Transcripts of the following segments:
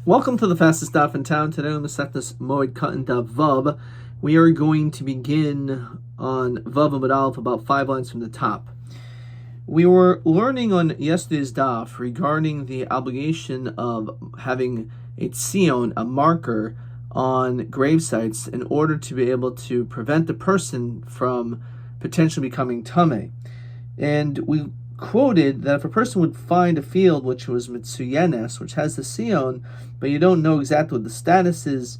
Welcome to the fastest daf in town. Today on the Masechtas Moed Katan daf Vav, we are going to begin on Vav Amud Aleph, about 5 lines from the top. We were learning on yesterday's daf regarding the obligation of having a tzion, a marker, on grave sites in order to be able to prevent the person from potentially becoming tameh. And we quoted that if a person would find a field which was mitsuyenes, which has the tzion, but you don't know exactly what the status is,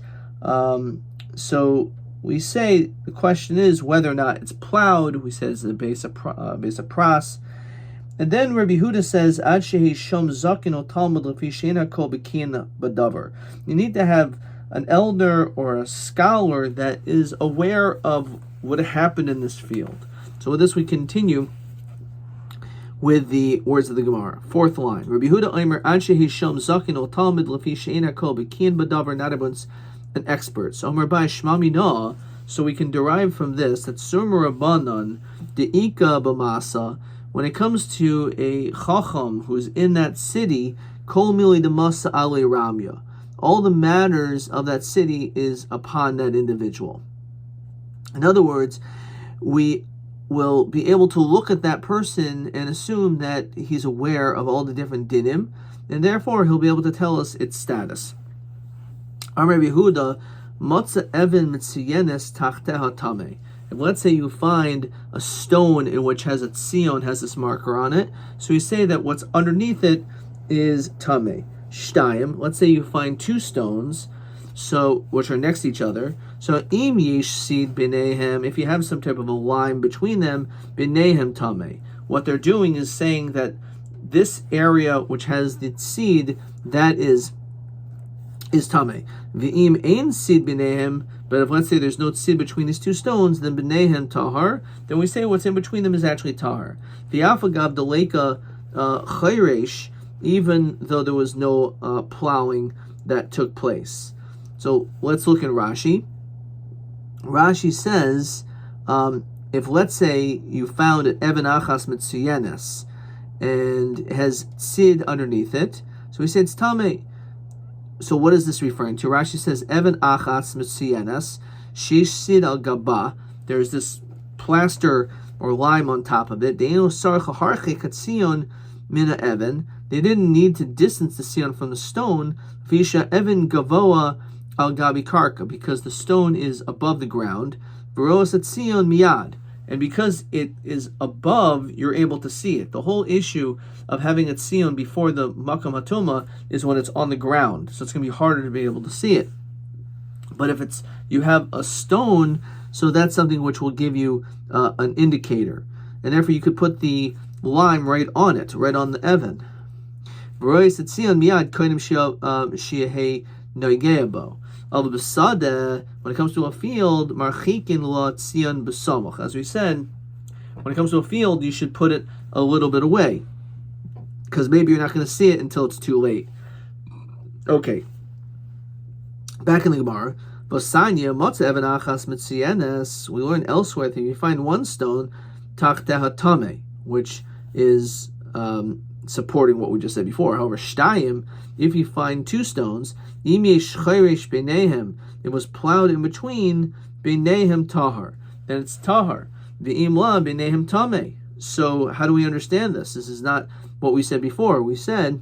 so we say the question is whether or not it's plowed. We say it's a base of pras. And then Rabbi Huda says, Ad shehi shom zakin o talmud lefi she'ena kol b'kiyin b'davar. You need to have an elder or a scholar that is aware of what happened in this field. So with this we continue with the words of the Gemara. 4th line. Rabbi Huda Omer, Ad shehi shom zakin o talmud lefi she'ena kol b'kiyin b'davar, not everyone's an expert. So Omer Bai Shmami Na, so we can derive from this that Surma Rabbanan, De'ika b'masa, when it comes to a chacham who's in that city, kol mili demasa ale ramya, all the matters of that city is upon that individual. In other words, we will be able to look at that person and assume that he's aware of all the different dinim, and therefore he'll be able to tell us its status. Amar Yehuda, Motza Evan Mitziyenes Tachteha Tameh. If let's say you find a stone in which has a tzion, has this marker on it, so we say that what's underneath it is tameh. Shtayim, let's say you find 2 stones, so which are next to each other. So im yesh seed b'neihem, if you have some type of a line between them, b'neihem tameh. What they're doing is saying that this area which has the seed, that is tameh. V'im ein seed b'neihem, but if let's say there's no seed between these 2 stones, then b'neihem tahar, then we say what's in between them is actually tahar. V'afagav deleka chayresh, even though there was no plowing that took place. So let's look at Rashi. Rashi says, if let's say you found an Evan Achas Mitsuyenes and it has sid underneath it, so we say it's Tameh. So what is this referring to? Rashi says, Evan Achas Mitsuyenes, Shish Sid al Gaba, there's this plaster or lime on top of it. Deino Sarcha Harche Katzion Mina Evan. They didn't need to distance the tzion from the stone, Visha Evan Gavoa al Gabi Karka, because the stone is above the ground, Veros at tzion Miyad, and because it is above, you're able to see it. The whole issue of having a tzion before the Makam Hatoma is when it's on the ground, so it's going to be harder to be able to see it. But if you have a stone, so that's something which will give you an indicator, and therefore you could put the lime right on it, right on the Evan. When it comes to a field, as we said, when it comes to a field, you should put it a little bit away, because maybe you're not going to see it until it's too late. Okay, back in the Gemara, we learn elsewhere that you find 1 stone, which is supporting what we just said before. However, shtayim, if you find 2 stones, it was plowed in between, b'neihem tahar, then it's tahar. V'im la b'neihem tameh. So how do we understand this? This is not what we said before. We said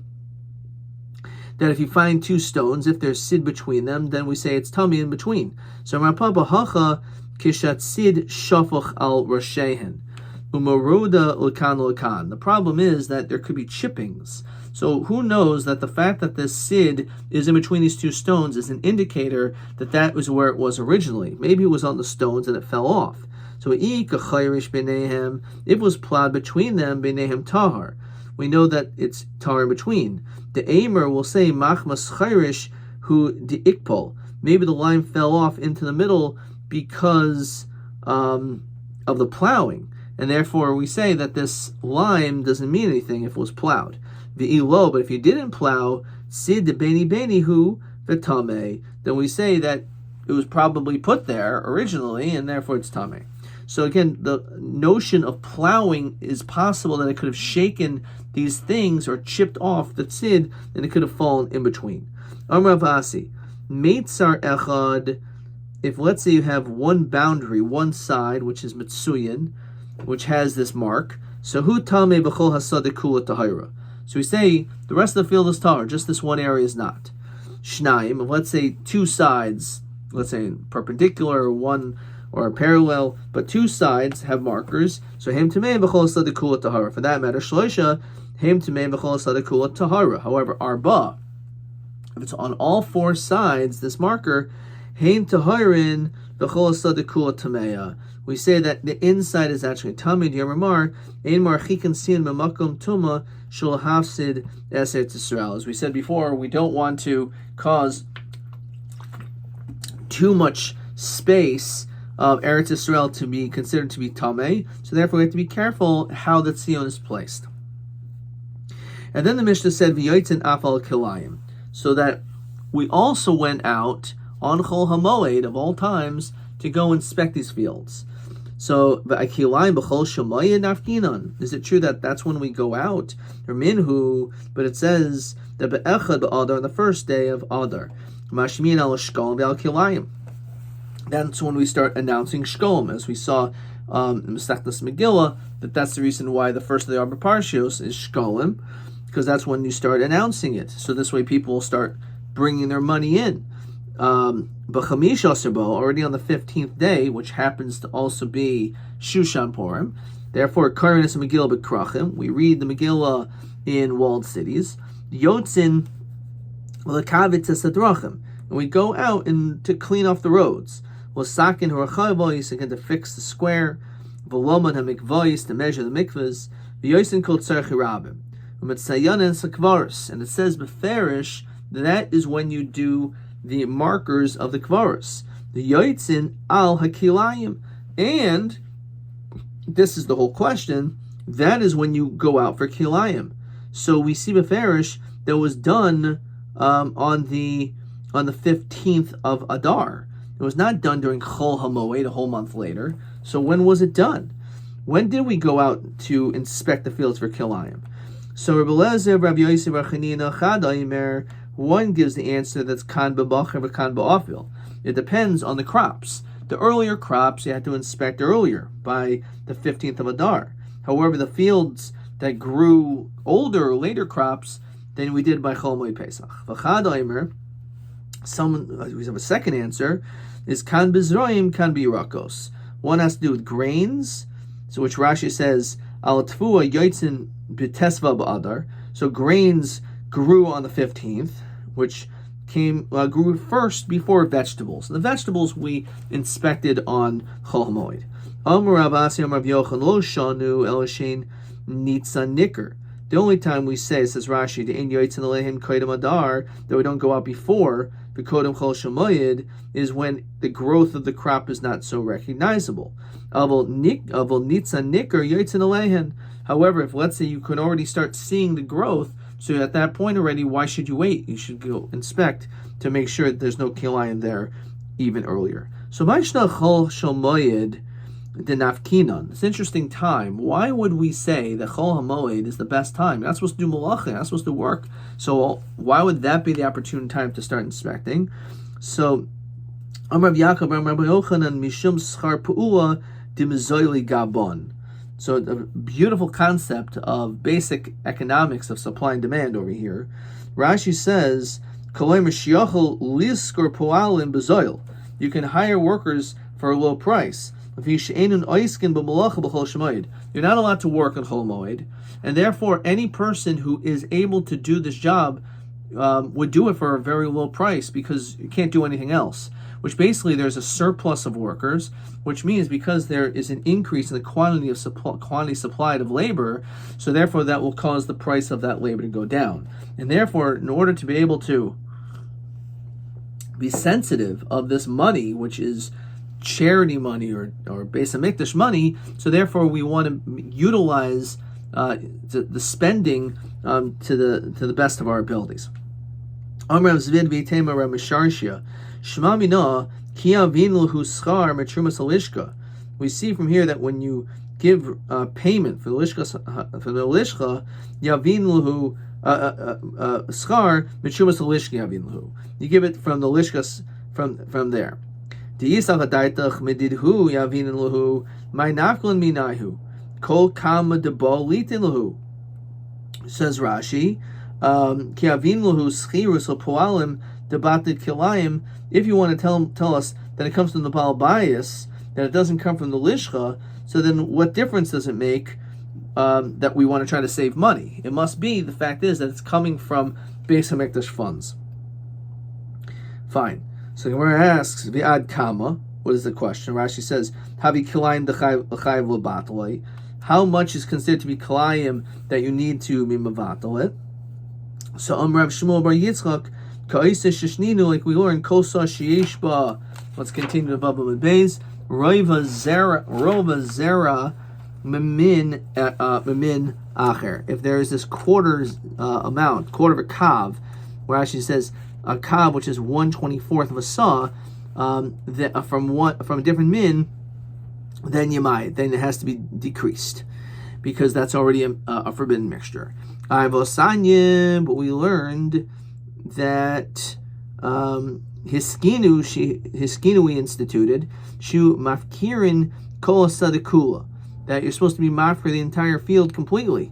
that if you find 2 stones, if there's sid between them, then we say it's tameh in between. So Rapapa hacha kishat sid shafach al rashehen. The problem is that there could be chippings. So who knows that the fact that this sid is in between these 2 stones is an indicator that that was where it was originally. Maybe it was on the stones and it fell off. So if it was plowed between them, b'neihem tahar, we know that it's tahar in between. The aimer will say machmas chayrish hu deikpol. Maybe the line fell off into the middle because of the plowing. And therefore, we say that this lime doesn't mean anything if it was plowed. V'ilo, but if you didn't plow, sid de beni hu v'tameh, then we say that it was probably put there originally, and therefore it's tameh. So again, the notion of plowing is possible that it could have shaken these things are chipped off the tzid, and it could have fallen in between. Amar Avasi, Meitzar Echad, if let's say you have one boundary, one side, which is Mitsuyin, which has this mark, so hu tameh b'chol hasada kula tahira. So we say the rest of the field is tahor, just this one area is not. Shnayim, let's say two sides, let's say perpendicular or one or parallel, but two sides have markers. So hem tameh b'chol hasada kula tahira. For that matter, shloisha hem tameh b'chol hasada kula tahira. However, arba, if it's on all four sides, this marker, hein tahirin b'chol hasada kula tameya. We say that the inside is actually tamid yamar ein marchikan sin memakom tuma shul hafsid eser tisrael. As we said before, we don't want to cause too much space of Eretz Yisrael to be considered to be tameh. So therefore, we have to be careful how the tzion is placed. And then the Mishnah said v'yotzin afal kilayim, so that we also went out on Chol HaMoed of all times to go inspect these fields. So, is it true that that's when we go out? Or minhu, but it says that be'echad ba'adar, on the first day of Adar. Mashmin al shkolm ve'al kilayim. That's when we start announcing shkolm, as we saw in Masechtas Megillah, that's the reason why the first of the Arba Parshios is shkolm, because that's when you start announcing it. So this way people will start bringing their money in. B'chamish Asarbo, already on the 15th day, which happens to also be Shushan Purim. Therefore, Karanis Megillah B'krachim, we read the Megillah in walled cities. Yotzin L'kavitz Esadrachim, and we go out to clean off the roads. L'sakin H'rachavois, again to fix the square. V'loman HaMikvois, to measure the mikvahs. V'yosin Kol Tzarech Rabim. U'metzayanen Sakvaris, and it says Beferish, that is when you do the markers of the kvaros, the yotzin al hakilayim, and this is the whole question. That is when you go out for kilayim. So we see beferish that was done on the 15th of Adar. It was not done during Chol HaMoed, a whole month later. So when was it done? When did we go out to inspect the fields for kilayim? So Rabbi Eliezer, Rabbi Yosef, Rabbi Chanina, Chadaimer. One gives the answer that's kan b'bacher v'kan b'afil. It depends on the crops. The earlier crops you had to inspect earlier, by the 15th of Adar. However, the fields that grew older or later crops, then we did by Chol Moed Pesach. V'chad oimer, we have a second answer, is kan b'zroim, kan b'yirakos. One has to do with grains, so which Rashi says, al tfua yotzin b'tesva b'adar. So grains grew on the 15th, which grew first before vegetables. And the vegetables we inspected on Chol HaMoed. Amar Rav Asi Amar Rav Yochanan lo shanu el shein nitzan nicker. The only time we say, says Rashi, the in yotzin alehem koydem adar, that we don't go out before the kodem Chol Shemoyed, is when the growth of the crop is not so recognizable. Avol nitzan nicker yotzin alehem. However, if let's say you can already start seeing the growth, so at that point already, why should you wait? You should go inspect to make sure that there's no kilayim there even earlier. So Ma'ishna Chol Shemoyed the Nafkinon. It's an interesting time. Why would we say that Chol HaMoed is the best time? You're not supposed to do malachim, you're not supposed to work. So why would that be the opportune time to start inspecting? So Amar Rav Yaakov, Amar Rabbi Yochanan, Mishum Schar Pu'ula Dimzoili Gabon. So a beautiful concept of basic economics of supply and demand over here. Rashi says, you can hire workers for a low price. You're not allowed to work on Chol Moed, and therefore any person who is able to do this job would do it for a very low price because you can't do anything else. Which basically there's a surplus of workers, which means because there is an increase in the quantity supplied of labor, so therefore that will cause the price of that labor to go down. And therefore, in order to be able to be sensitive of this money, which is charity money or Beis HaMikdash money, so therefore we want to utilize the spending to the best of our abilities. Amar Zvid v'Tema Rav Misharshia. Shema mina ki avinu hu schar metrumas alishka. We see from here that when you give payment for the lishcha, yavin luhu schar mitchumas lishka yavin luhu. You give it from the lishkas from there. Diisach adaitach medidhu yavin luhu my nafklin minahu kol kama debo litin luhu. Says Rashi, ki yavin luhu schirus poalim debated kilayim. If you want to tell us that it comes from the Baal Bayis, that it doesn't come from the Lishcha, so then what difference does it make that we want to try to save money? It must be, the fact is that it's coming from Beis HaMikdash funds. Fine. So the Gemara asks, V'ad kama, what is the question? Rashi says, Havi kilayim d'chayiv l'batalei. How much is considered to be kilayim that you need to be mevatal it? So Rav Shmuel bar Yitzchak, Ka'isa Shishninu, like we learned, Kosa Shieshba. Let's continue to Baba with Beis. Rova Zera, Mimin Acher. If there is this quarter of a kav, where actually says a kav, which is 1/24 of a saw, from a different min, then it has to be decreased, because that's already a forbidden mixture. But we learned that Hiskinu we instituted Shu Mafkirin Kol Sadikula, that you're supposed to be mafkir the entire field completely.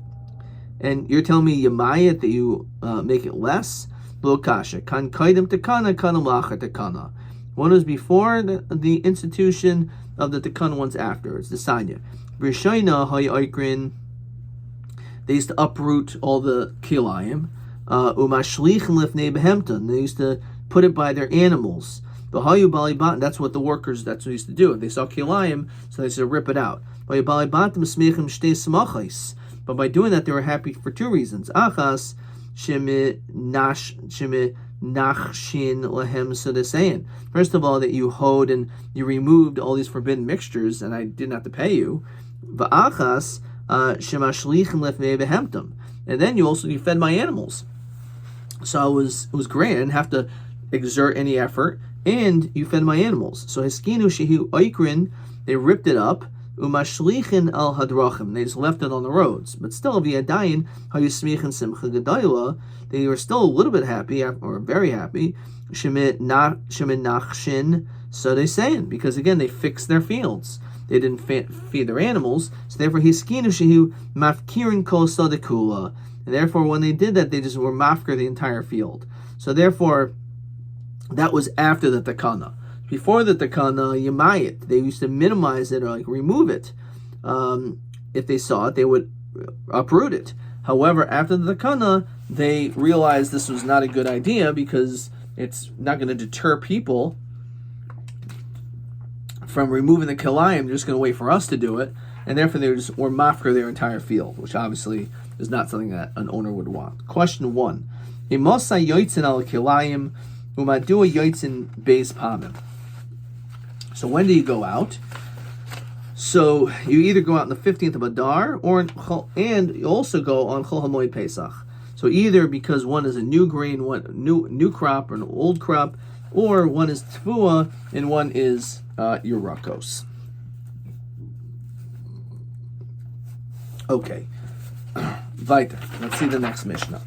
And you're telling me Yamayat that you make it less? Lo kasha. Kan kaidim tekana, kana lacha tekana. One was before the institution of the tekana, one's after. It's the sanya. B'rishaina hayikrin. They used to uproot all the kilayim. Umashlichin lifnei behemton. They used to put it by their animals. That's what the workers, that's what they used to do. They saw kilayim, so they used to rip it out. But by doing that, they were happy for two reasons. Achas, first of all, that you hoed and you removed all these forbidden mixtures, and I didn't have to pay you. And then you fed my animals. So it was great. I didn't have to exert any effort, and you fed my animals. So Hiskinu Shehu Oikrin, they ripped it up. Umashlichin al hadrachim, they just left it on the roads. But still, v'yadayin hayusmichin simcha gedayla, they were still a little bit happy, or very happy. Shemit nachshin, so they saying, because again they fixed their fields. They didn't feed their animals, so therefore Hiskinu Shehu mafkirin kol sadikula. And therefore, when they did that, they just were mafkir the entire field. So therefore, that was after the takana. Before the takana, yamayit, they used to minimize it or remove it. If they saw it, they would uproot it. However, after the takana, they realized this was not a good idea, because it's not going to deter people from removing the kilayim. They're just going to wait for us to do it, and therefore they were mafkir their entire field, which obviously is not something that an owner would want. Question 1. Imasa yoitzin al kilayim umadua yoitzin beis pamim. So when do you go out? So you either go out on the 15th of Adar, and you also go on Chol HaMoed Pesach. So either because one is a new grain, one new crop, or an old crop, or one is Tefua and one is Yerakos. Okay. Weiter. Let's see the next Mishnah.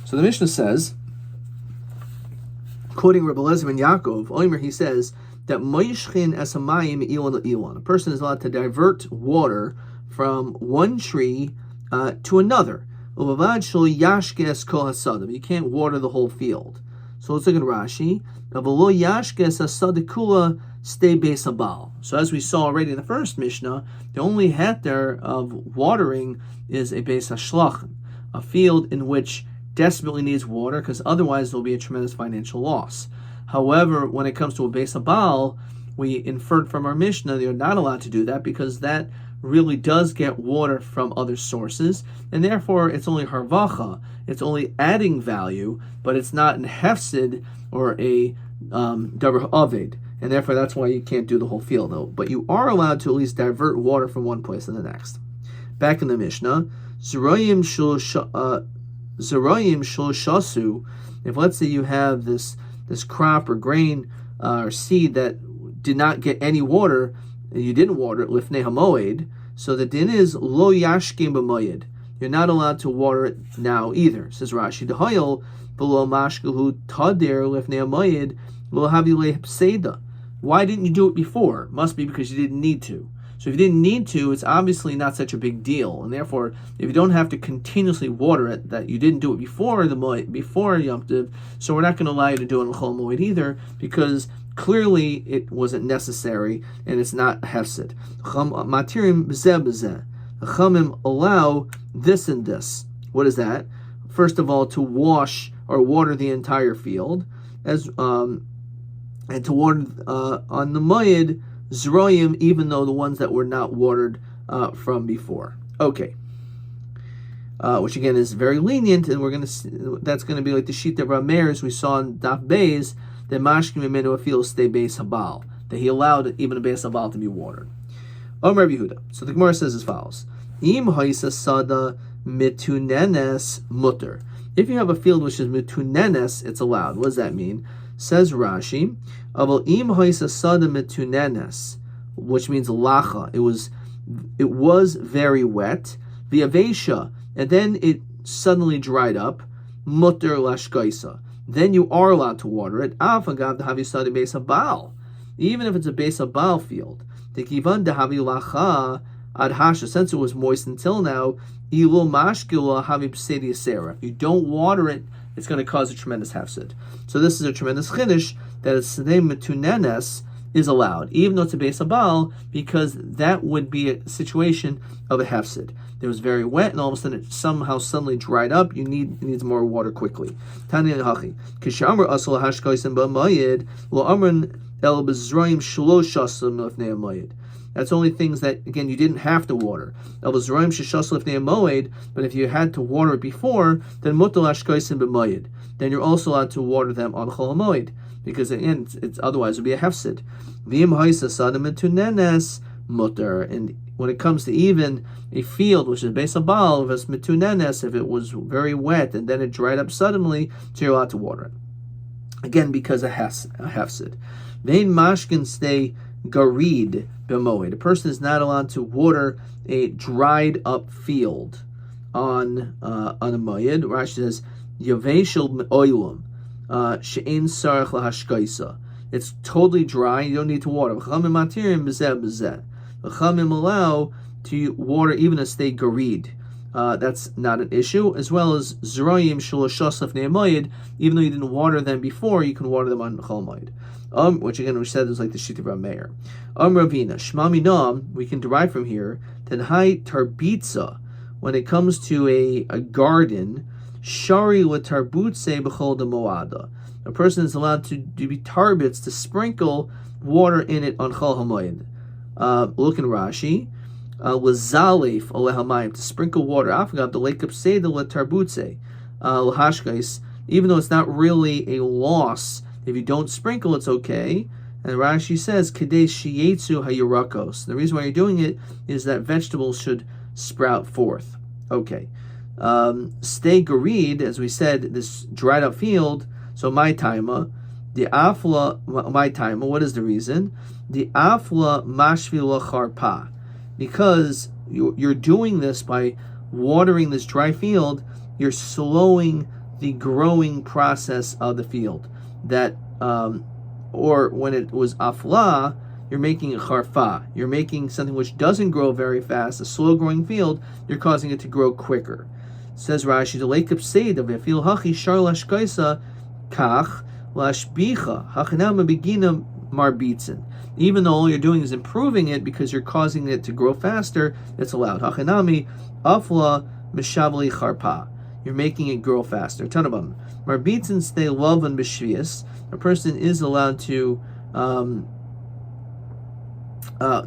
So the Mishnah says, quoting Rabbi Elazar ben Yaakov, Omer, he says that Moishchin es hamayim ilan ilan. A person is allowed to divert water from one tree to another. Ulavad shel yashkes kol hasada. You can't water the whole field. So let's look at Rashi. Avolo yashkes hasada kula stay beis habal. So as we saw already in the first Mishnah, the only heter of watering is a beis hashlachin, a field in which desperately needs water, because otherwise there will be a tremendous financial loss. However, when it comes to a beis habal, we inferred from our Mishnah they're not allowed to do that, because that really does get water from other sources, and therefore it's only harvacha, it's only adding value, but it's not an hefsid or a davar aved, and therefore that's why you can't do the whole field, though. But you are allowed to at least divert water from one place to the next. Back in the Mishnah, Zerayim shul shasu, if let's say you have this crop or grain or seed that did not get any water, and you didn't water it lifnei hamoed, so the din is lo yashkim b'moed. You're not allowed to water it now either. Says Rashi, D'hoyel below mashkahu tadir lifnei hamoed lo havi lehipseda. Why didn't you do it before? Must be because you didn't need to. So if you didn't need to, it's obviously not such a big deal, and therefore, if you don't have to continuously water it, that you didn't do it before before Yom Tov, so we're not going to allow you to do it in Chol Moed either, because clearly it wasn't necessary and it's not hefsed. Matirim b'zeh b'zeh. The Chamim allow this and this. What is that? First of all, to wash or water the entire field, and to water on the Moed Zroyim, even though the ones that were not watered from before. Okay. Which again is very lenient, and that's going to be like the sheet of Rameir, as we saw in Daf Beis, that Mashkim Mimenu Afil stay Beis Habal, that he allowed even a Beis Habal to be watered. Rabbi Yehuda. So the Gemara says as follows: Im Haisa Sada Mitunenes Mutter. If you have a field which is Mitunenes, it's allowed. What does that mean? Says Rashi, Aval im haisa sada mitunenes, which means lacha. It was very wet. V'avesha, and then it suddenly dried up. Mutter lashkaisa. Then you are allowed to water it. Afagav dehavi sada beis habal, even if it's a beis habal field. Tekivan dehavi lacha adhasha. Since it was moist until now, ilu mashkila havi psedi asera. If you don't water it, it's going to cause a tremendous hefsid. So this is a tremendous chiddush that it's the name metunenes is allowed, even though it's a beis habal, because that would be a situation of a hefsid. It was very wet, and all of a sudden it somehow suddenly dried up. It needs more water quickly. Tani hachi kishamar asal hashkaisim b'mayid lo amran el bezroim shlosh shasim lefnei mayid. That's only things that, again, you didn't have to water. But if you had to water it before, then mutal ashkaisim b'mayid. Then you're also allowed to water them on Chol Moed, because again, it's otherwise it would be a hefsid. V'im haisa sadam metunenes mutter. And when it comes to even a field which is beis habal, if it's metunenes, if it was very wet and then it dried up suddenly, so you're allowed to water it. Again, because a hefsid. Vein mashkin stay garid b'moed. A person is not allowed to water a dried up field on a moed. Rashi says yaveshel oilam she'en sarach lahashkaisa. It's totally dry. You don't need to water. V'chamim matirim b'zeh b'zeh. V'chamim allow to water even a stay garid. That's not an issue. As well as zroyim shaloshos lefnei moed. Even though you didn't water them before, you can water them on Chol Moed. Which again we said is like the sheet of Rameir. Ravina Shmami Nam, we can derive from here Tenhai Tarbitza. When it comes to a garden, Shari Latarbutse Bechol de Moada. A person is allowed to be tarbits, to sprinkle water in it on Chol Hamoed. Look in Rashi. Lazalef Alehamayim, to sprinkle water. Afgab the Lake of Seda Latarbutse Lahashkais, even though it's not really a loss. If you don't sprinkle, it's okay. And Rashi says, Kadesh shiyetsu hayurakos. The reason why you're doing it is that vegetables should sprout forth. Okay. Stay garid, as we said, this dried up field. So my taima, the afla, my taima, what is the reason? The afla mashvila charpa. Because you're doing this by watering this dry field, you're slowing the growing process of the field. That or when it was afla, you're making a charfa. You're making something which doesn't grow very fast, a slow-growing field. You're causing it to grow quicker. Says Rashi, the lake of Seida v'afil hachi shar lashkaisa kach lashbicha hachanam begina marbitzin. Even though all you're doing is improving it because you're causing it to grow faster, it's allowed. Hachanami afla mishavli charpa. You're making it grow faster. Tanabam. Marbitzin stay love and b'shvius. A person is allowed to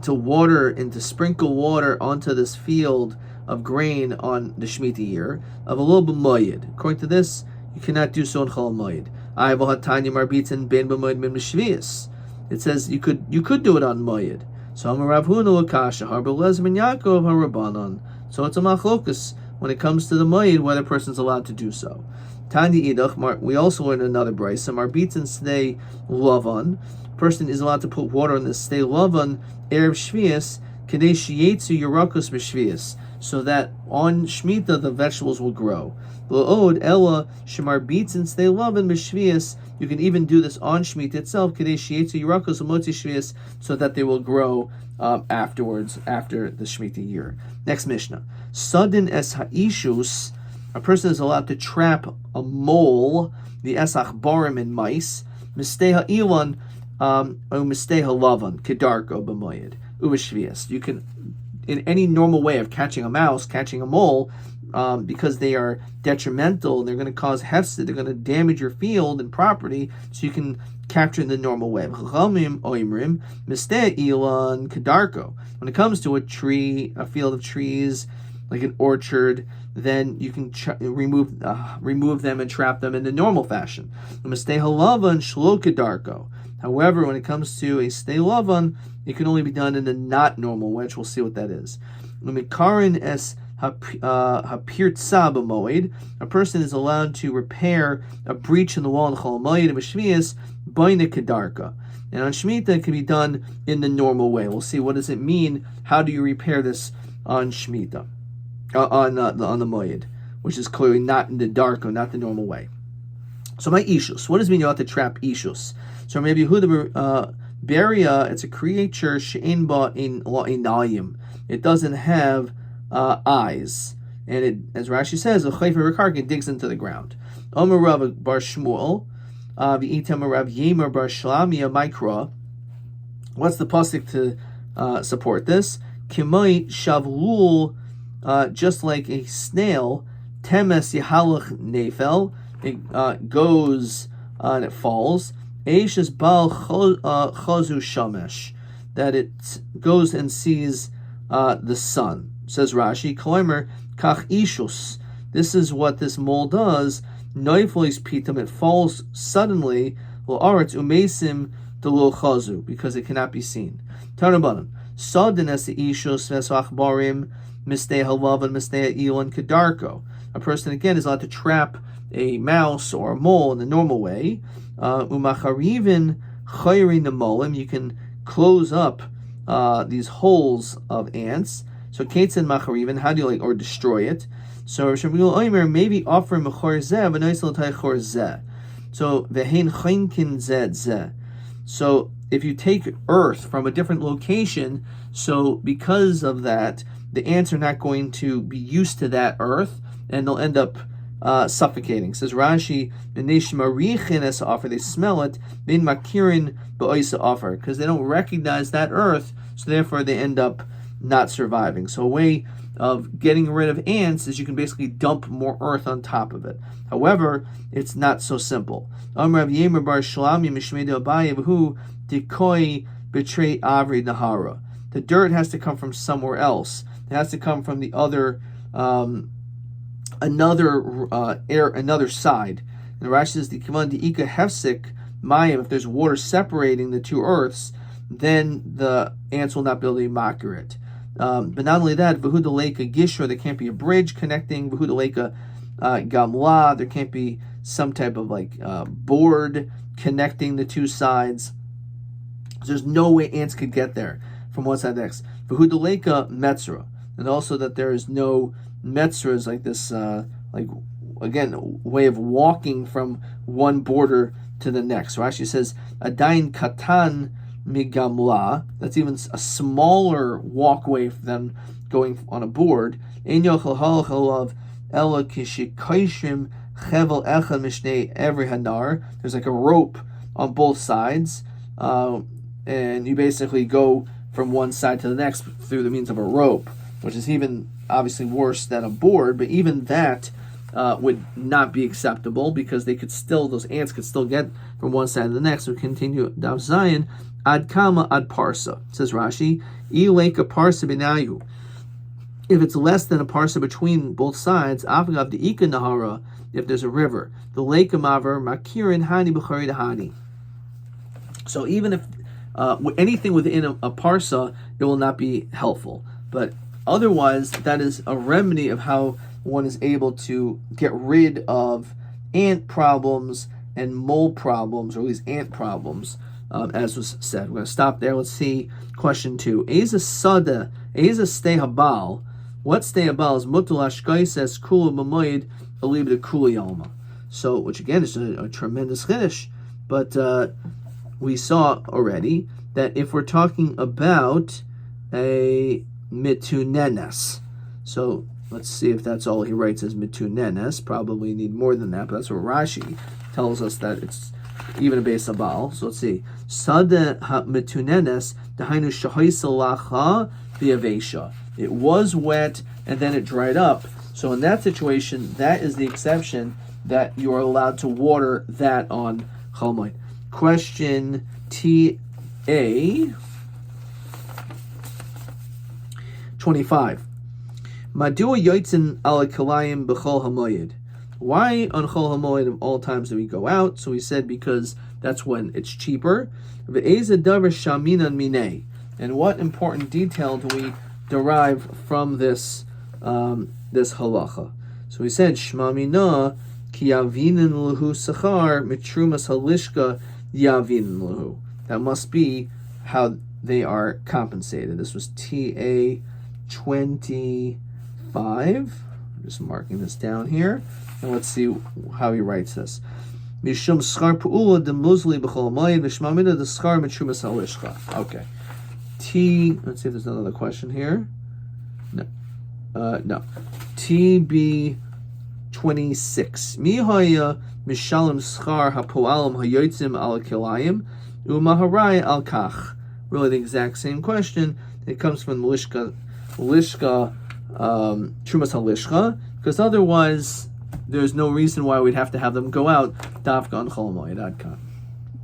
water and to sprinkle water onto this field of grain on the Shemitah year of a little bit moed. According to this, you cannot do so in Chol Moed. I have hatanya marbitzin ben b'moed min b'shvius. It says you could do it on moed. So I'm a Rav Huna l'kasha harba lezman Yaakov harabanan. So it's a machlokus when it comes to the moed whether a person's allowed to do so. Tani idach, we also learn another brayso. Marbitzin stay lavan person is allowed to put water on the stay lavan erev shvius kadei sheyetzu yerakos b'shvius, so that on Shemitah the vegetables will grow. L'od ella shemar bitzin stay lavan b'shvius. You can even do this on Shemitah itself, kadei sheyetzu yerakos u'motzi shvius, so that they will grow afterwards, after the Shemitah year. Next Mishnah. Sudden es ha'ishus, a person is allowed to trap a mole, the esach barim and mice, misteha ilan, misteha lavan, kedarko b'moed, uveshvias. You can, in any normal way of catching a mouse, catching a mole, because they are detrimental, they're going to cause hefsed, they're going to damage your field and property, so you can capture in the normal way. When it comes to a tree, a field of trees, like an orchard, then you can remove them and trap them in the normal fashion. However, when it comes to a stay lavan, it can only be done in the not normal way, which we'll see what that is. A person is allowed to repair a breach in the wall in Chol Moed and Shvius Baina Kedarka. And on Shemitah it can be done in the normal way. We'll see, what does it mean? How do you repair this on Shemitah? On the Moed, which is clearly not in the darko, not the normal way. So my ishus, what does it mean you have to trap ishus? So maybe Yehuda Beria, it's a creature she'en ba in la'inayim. It doesn't have eyes, and it, as Rashi says, a chayfer rekarkin digs into the ground. Omer Rav Bar Shmuel, v'item Rav Yemer Bar Shlamia Mikra. What's the pasuk to support this? Kimoi shavlul, just like a snail, temes yahalach nefel, it goes and it falls. Eishes bal chazu shamesh, that it goes and sees the sun. Says Rashi, Kleimer kach ishus. This is what this mole does. Noifois pitam, it falls suddenly. Lo aretz umesim delo chazu, because it cannot be seen. Tanabanan sadin es ishus vesach barim misteh halav and misteh ilan kedarko. A person again is allowed to trap a mouse or a mole in the normal way. Umacharivin chayrin nemolim. You can close up these holes of ants. So Katan macharivin, how do you or destroy it? So maybe offer mechor zeh v'noisel taychor zeh. So vehein chaynkin zeh zeh. So if you take earth from a different location, so because of that, the ants are not going to be used to that earth, and they'll end up suffocating. Says Rashi, offer, they smell it, bin makirin ba'oisa offer, because they don't recognize that earth, so therefore they end up not surviving. So a way of getting rid of ants is you can basically dump more earth on top of it. However, it's not so simple. The dirt has to come from somewhere else. It has to come from the other another side. And Rashi says the kivan diika hefsik mayim. If there's water separating the two earths, then the ants will not be able to makir it. But not only that, v'huda leika gishra, there can't be a bridge connecting. V'huda leika gamla, there can't be some type of board connecting the two sides. So there's no way ants could get there from one side to the next. V'huda leika metzra, and also that there is no metzras like this, again, way of walking from one border to the next. So Rashi says adayin katan migamla, that's even a smaller walkway than going on a board. There's like a rope on both sides, and you basically go from one side to the next through the means of a rope, which is even obviously worse than a board, but even that would not be acceptable, because those ants could still get from one side to the next. So we continue, Dav Zion, ad kama ad parsa, says Rashi, ileka parsa binayu. If it's less than a parsa between both sides, avgav de ika nahara, if there's a river, the lake maver makirin hani b'chari hani. So even if anything within a parsa, it will not be helpful. But otherwise, that is a remedy of how one is able to get rid of ant problems and mole problems, or at least ant problems, as was said. We're going to stop there. Let's see question 2. Eza sada, eza stay habal. What stay habal is mutul ashkaises kula b'moed alib de kuli alma. So, which again is a tremendous chiddush, but we saw already that if we're talking about a mitunenes, so let's see if that's all he writes as mitunenes. Probably need more than that, but that's what Rashi tells us, that it's even a base abal. So let's see. Sada mitunenes dahainu shahoisalacha v'avesha. It was wet and then it dried up. So in that situation, that is the exception, that you are allowed to water that on Chol Moed. Question TA 25. Madua yotzin ala kalayim b'chol hamoyed. Why on Chol Hamoed of all times do we go out? So we said because that's when it's cheaper. Ve'eza davar shaminan minei. And what important detail do we derive from this this halacha? So we said shma mina ki yavinin lahu sachar mitrumas halishka yavinin lahu. That must be how they are compensated. This was TA 25. I'm just marking this down here. And let's see how he writes this. Mishum schar pu'ula de muzli b'chol hamoed v'shmamina de schar mitrumas halishka. Okay. Let's see if there's another question here. No. No. TB 26. Mihaya mishalim schar hapoalim hayotzim al kilayim umaharai al kach. Really the exact same question. It comes from lishka trumas halishka, because otherwise there's no reason why we'd have to have them go out. Dafka on Chol Moed.